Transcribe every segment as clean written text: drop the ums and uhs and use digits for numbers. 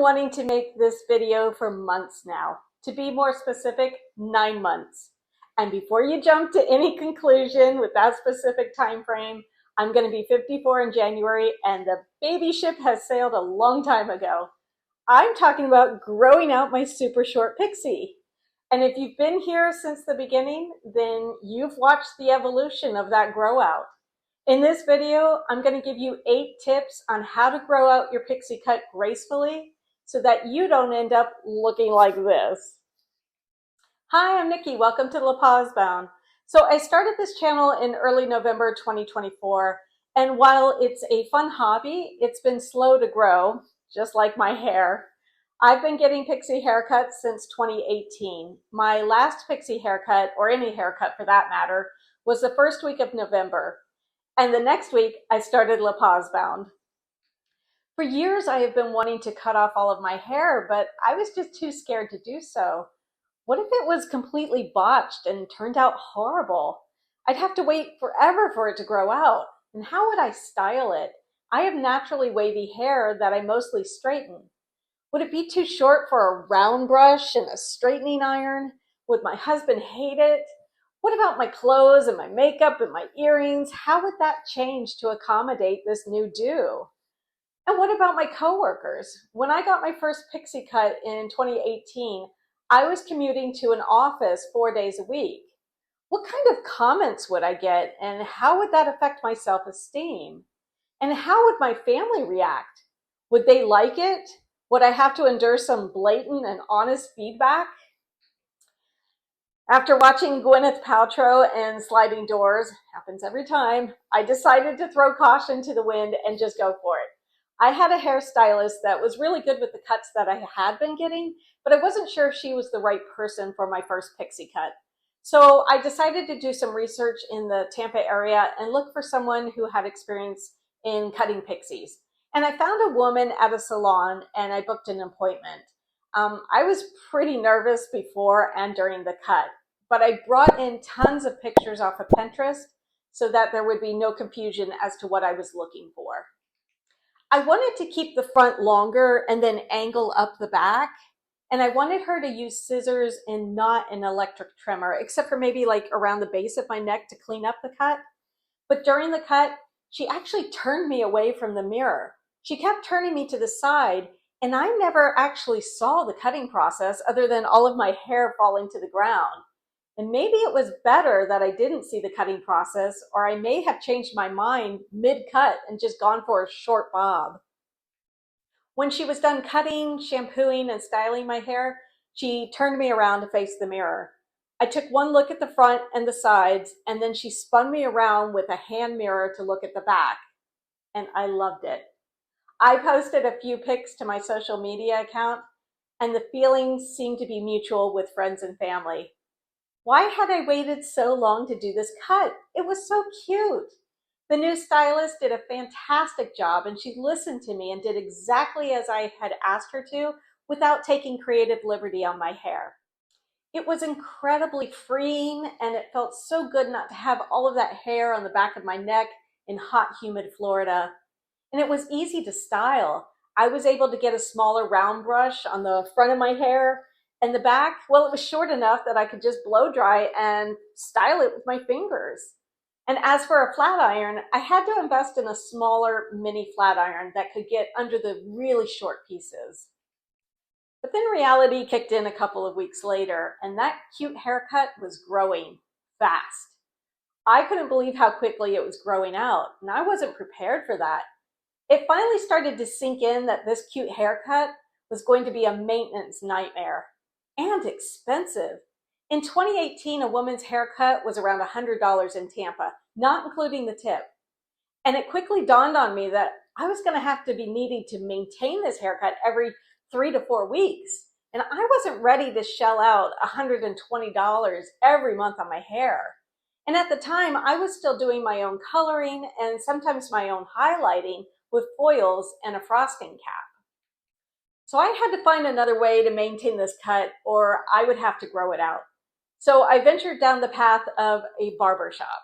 wanting to make this video for months now. To be more specific, 9 months. And before you jump to any conclusion with that specific time frame, I'm going to be 54 in January and the baby ship has sailed a long time ago. I'm talking about growing out my super short pixie. And if you've been here since the beginning, then you've watched the evolution of that grow out. In this video, I'm going to give you 8 tips on how to grow out your pixie cut gracefully so that you don't end up looking like this. Hi, I'm Nikki. Welcome to La Paz Bound. So I started this channel in early November 2024, and while it's a fun hobby, it's been slow to grow, just like my hair. I've been getting pixie haircuts since 2018. My last pixie haircut, or any haircut for that matter, was the first week of November. And the next week, I started La Paz Bound. For years, I have been wanting to cut off all of my hair, but I was just too scared to do so. What if it was completely botched and turned out horrible? I'd have to wait forever for it to grow out. And how would I style it? I have naturally wavy hair that I mostly straighten. Would it be too short for a round brush and a straightening iron? Would my husband hate it? What about my clothes and my makeup and my earrings? How would that change to accommodate this new do? And what about my coworkers? When I got my first pixie cut in 2018, I was commuting to an office 4 days a week. What kind of comments would I get, and how would that affect my self-esteem? And how would my family react? Would they like it? Would I have to endure some blatant and honest feedback? After watching Gwyneth Paltrow and Sliding Doors, happens every time, I decided to throw caution to the wind and just go for it. I had a hairstylist that was really good with the cuts that I had been getting, but I wasn't sure if she was the right person for my first pixie cut. So I decided to do some research in the Tampa area and look for someone who had experience in cutting pixies. And I found a woman at a salon and I booked an appointment. I was pretty nervous before and during the cut, but I brought in tons of pictures off of Pinterest so that there would be no confusion as to what I was looking for. I wanted to keep the front longer and then angle up the back. And I wanted her to use scissors and not an electric trimmer, except for maybe like around the base of my neck to clean up the cut. But during the cut, she actually turned me away from the mirror. She kept turning me to the side, and I never actually saw the cutting process other than all of my hair falling to the ground. And maybe it was better that I didn't see the cutting process, or I may have changed my mind mid-cut and just gone for a short bob. When she was done cutting, shampooing, and styling my hair, she turned me around to face the mirror. I took one look at the front and the sides, and then she spun me around with a hand mirror to look at the back. And I loved it. I posted a few pics to my social media account, and the feelings seemed to be mutual with friends and family. Why had I waited so long to do this cut? It was so cute. The new stylist did a fantastic job, and she listened to me and did exactly as I had asked her to without taking creative liberty on my hair. It was incredibly freeing, and it felt so good not to have all of that hair on the back of my neck in hot, humid Florida. And it was easy to style. I was able to get a smaller round brush on the front of my hair, and the back, well, it was short enough that I could just blow dry and style it with my fingers. And as for a flat iron, I had to invest in a smaller mini flat iron that could get under the really short pieces. But then reality kicked in a couple of weeks later, and that cute haircut was growing fast. I couldn't believe how quickly it was growing out, and I wasn't prepared for that. It finally started to sink in that this cute haircut was going to be a maintenance nightmare and expensive. In 2018, a woman's haircut was around $100 in Tampa, not including the tip. And it quickly dawned on me that I was going to have to be needing to maintain this haircut every 3 to 4 weeks. And I wasn't ready to shell out $120 every month on my hair. And at the time, I was still doing my own coloring and sometimes my own highlighting with foils and a frosting cap. So I had to find another way to maintain this cut, or I would have to grow it out. So I ventured down the path of a barber shop.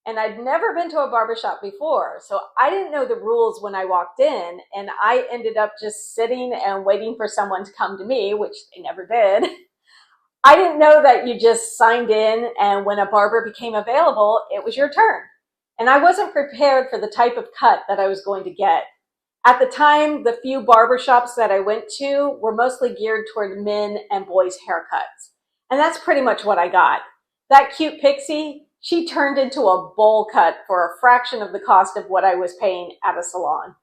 And I'd never been to a barbershop before, so I didn't know the rules when I walked in, and I ended up just sitting and waiting for someone to come to me, which they never did. I didn't know that you just signed in, and when a barber became available, it was your turn. And I wasn't prepared for the type of cut that I was going to get. At the time, the few barbershops that I went to were mostly geared toward men and boys' haircuts. And that's pretty much what I got. That cute pixie, she turned into a bowl cut for a fraction of the cost of what I was paying at a salon.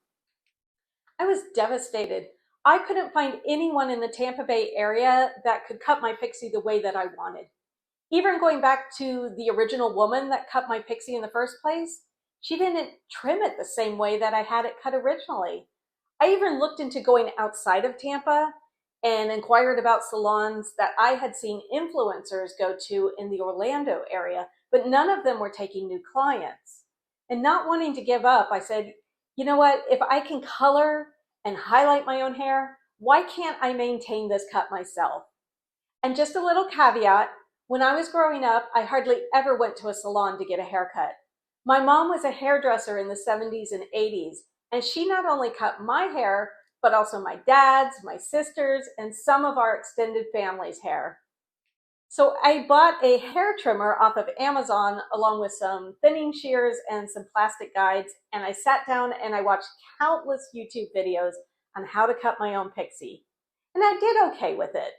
I was devastated. I couldn't find anyone in the Tampa Bay area that could cut my pixie the way that I wanted. Even going back to the original woman that cut my pixie in the first place, she didn't trim it the same way that I had it cut originally. I even looked into going outside of Tampa and inquired about salons that I had seen influencers go to in the Orlando area, but none of them were taking new clients. And not wanting to give up, I said, you know what, if I can color and highlight my own hair, why can't I maintain this cut myself? And just a little caveat, when I was growing up, I hardly ever went to a salon to get a haircut. My mom was a hairdresser in the 70s and 80s, and she not only cut my hair, but also my dad's, my sister's, and some of our extended family's hair. So I bought a hair trimmer off of Amazon along with some thinning shears and some plastic guides, and I sat down and I watched countless YouTube videos on how to cut my own pixie. And I did okay with it.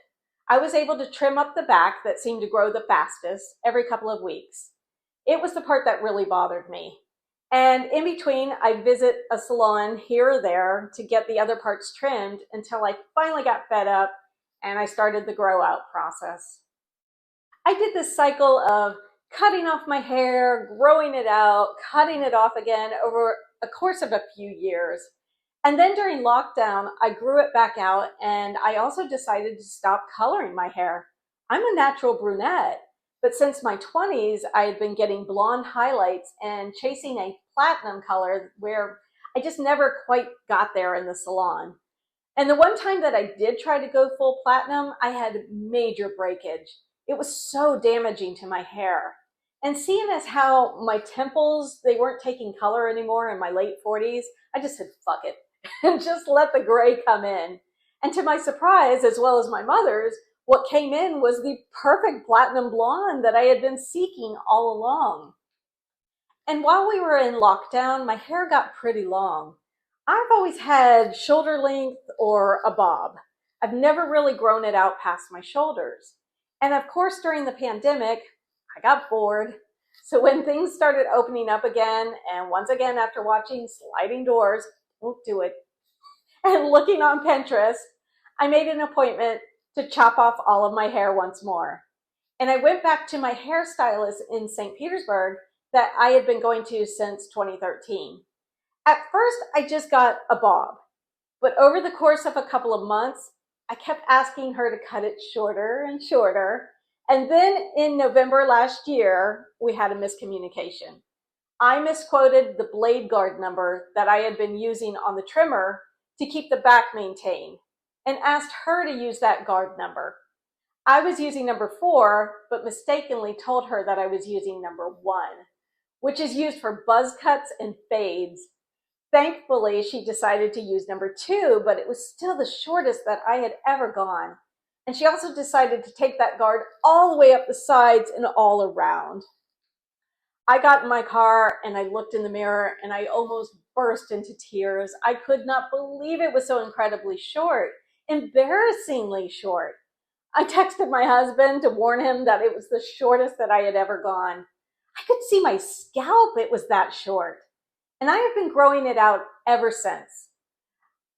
I was able to trim up the back that seemed to grow the fastest every couple of weeks. It was the part that really bothered me. And in between, I'd visit a salon here or there to get the other parts trimmed until I finally got fed up and I started the grow out process. I did this cycle of cutting off my hair, growing it out, cutting it off again over a course of a few years. And then during lockdown, I grew it back out, and I also decided to stop coloring my hair. I'm a natural brunette, but since my 20s, I had been getting blonde highlights and chasing a platinum color where I just never quite got there in the salon. And the one time that I did try to go full platinum, I had major breakage. It was so damaging to my hair. And seeing as how my temples, they weren't taking color anymore in my late 40s, I just said, fuck it, and just let the gray come in. And to my surprise, as well as my mother's, what came in was the perfect platinum blonde that I had been seeking all along. And while we were in lockdown, my hair got pretty long. I've always had shoulder length or a bob. I've never really grown it out past my shoulders. And of course, during the pandemic, I got bored. So when things started opening up again, and once again after watching Sliding Doors, won't do it, and looking on Pinterest, I made an appointment to chop off all of my hair once more. And I went back to my hairstylist in St. Petersburg that I had been going to since 2013. At first, I just got a bob, but over the course of a couple of months, I kept asking her to cut it shorter and shorter. And then in November last year, we had a miscommunication. I misquoted the blade guard number that I had been using on the trimmer to keep the back maintained and asked her to use that guard number. I was using number 4, but mistakenly told her that I was using number 1, which is used for buzz cuts and fades. Thankfully, she decided to use number 2, but it was still the shortest that I had ever gone. And she also decided to take that guard all the way up the sides and all around. I got in my car and I looked in the mirror and I almost burst into tears. I could not believe it was so incredibly short, embarrassingly short. I texted my husband to warn him that it was the shortest that I had ever gone. I could see my scalp, it was that short. And I have been growing it out ever since.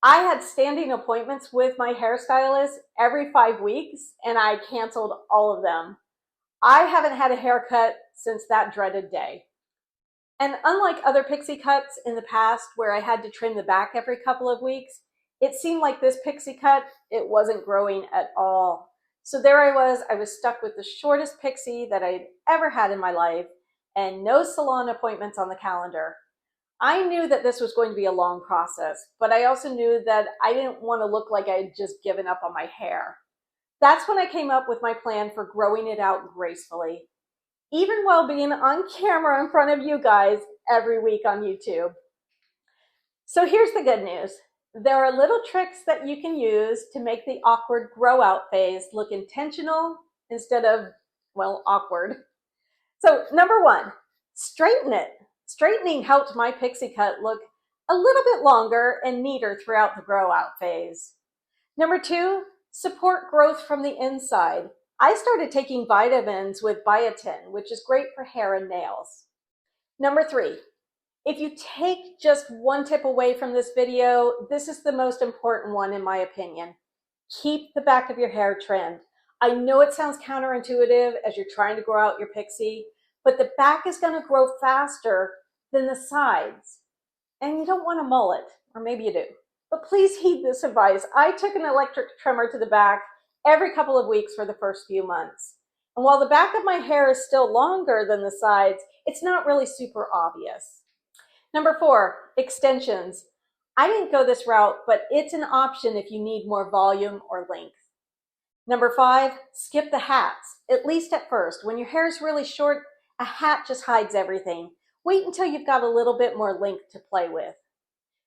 I had standing appointments with my hairstylist every 5 weeks, and I canceled all of them. I haven't had a haircut since that dreaded day. And unlike other pixie cuts in the past where I had to trim the back every couple of weeks, it seemed like this pixie cut, it wasn't growing at all. So there I was stuck with the shortest pixie that I'd ever had in my life and no salon appointments on the calendar. I knew that this was going to be a long process, but I also knew that I didn't want to look like I had just given up on my hair. That's when I came up with my plan for growing it out gracefully. even while being on camera in front of you guys every week on YouTube. So here's the good news. There are little tricks that you can use to make the awkward grow out phase look intentional instead of, well, awkward. So number one, straighten it. Straightening helped my pixie cut look a little bit longer and neater throughout the grow out phase. Number two, support growth from the inside. I started taking vitamins with biotin, which is great for hair and nails. Number three, if you take just one tip away from this video, this is the most important one in my opinion. Keep the back of your hair trimmed. I know it sounds counterintuitive as you're trying to grow out your pixie, but the back is going to grow faster than the sides. And you don't want a mullet, or maybe you do. But please heed this advice. I took an electric trimmer to the back every couple of weeks for the first few months. And while the back of my hair is still longer than the sides, it's not really super obvious. Number four, extensions. I didn't go this route, but it's an option if you need more volume or length. Number five, skip the hats, at least at first. When your hair is really short, a hat just hides everything. Wait until you've got a little bit more length to play with.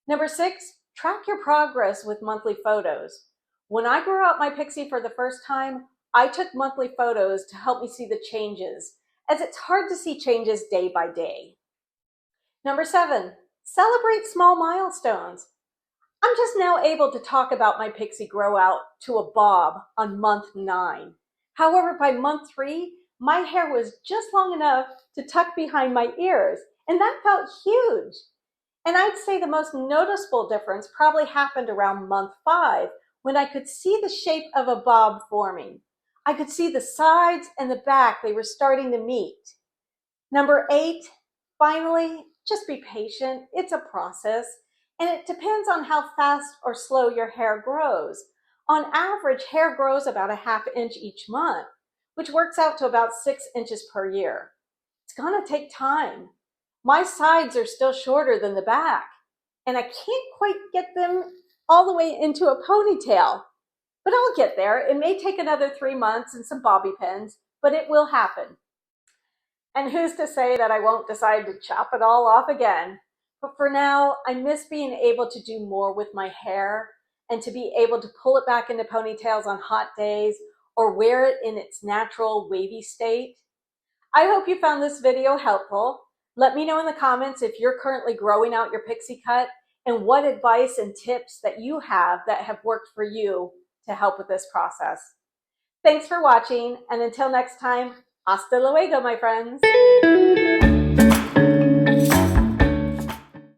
Number six, track your progress with monthly photos. When I grew out my pixie for the first time, I took monthly photos to help me see the changes, as it's hard to see changes day by day. Number seven, celebrate small milestones. I'm just now able to talk about my pixie grow out to a bob on month 9. However, by month 3, my hair was just long enough to tuck behind my ears, and that felt huge. And I'd say the most noticeable difference probably happened around month 5, when I could see the shape of a bob forming. I could see the sides and the back, they were starting to meet. Number 8, finally, just be patient. It's a process. And it depends on how fast or slow your hair grows. On average, hair grows about a ½ inch each month, which works out to about 6 inches per year. It's gonna take time. My sides are still shorter than the back, and I can't quite get them all the way into a ponytail, but I'll get there. It may take another 3 months and some bobby pins, but it will happen. And who's to say that I won't decide to chop it all off again? But for now, I miss being able to do more with my hair and to be able to pull it back into ponytails on hot days or wear it in its natural wavy state. I hope you found this video helpful. Let me know in the comments if you're currently growing out your pixie cut and what advice and tips that you have that have worked for you to help with this process. Thanks for watching, and until next time, hasta luego, my friends.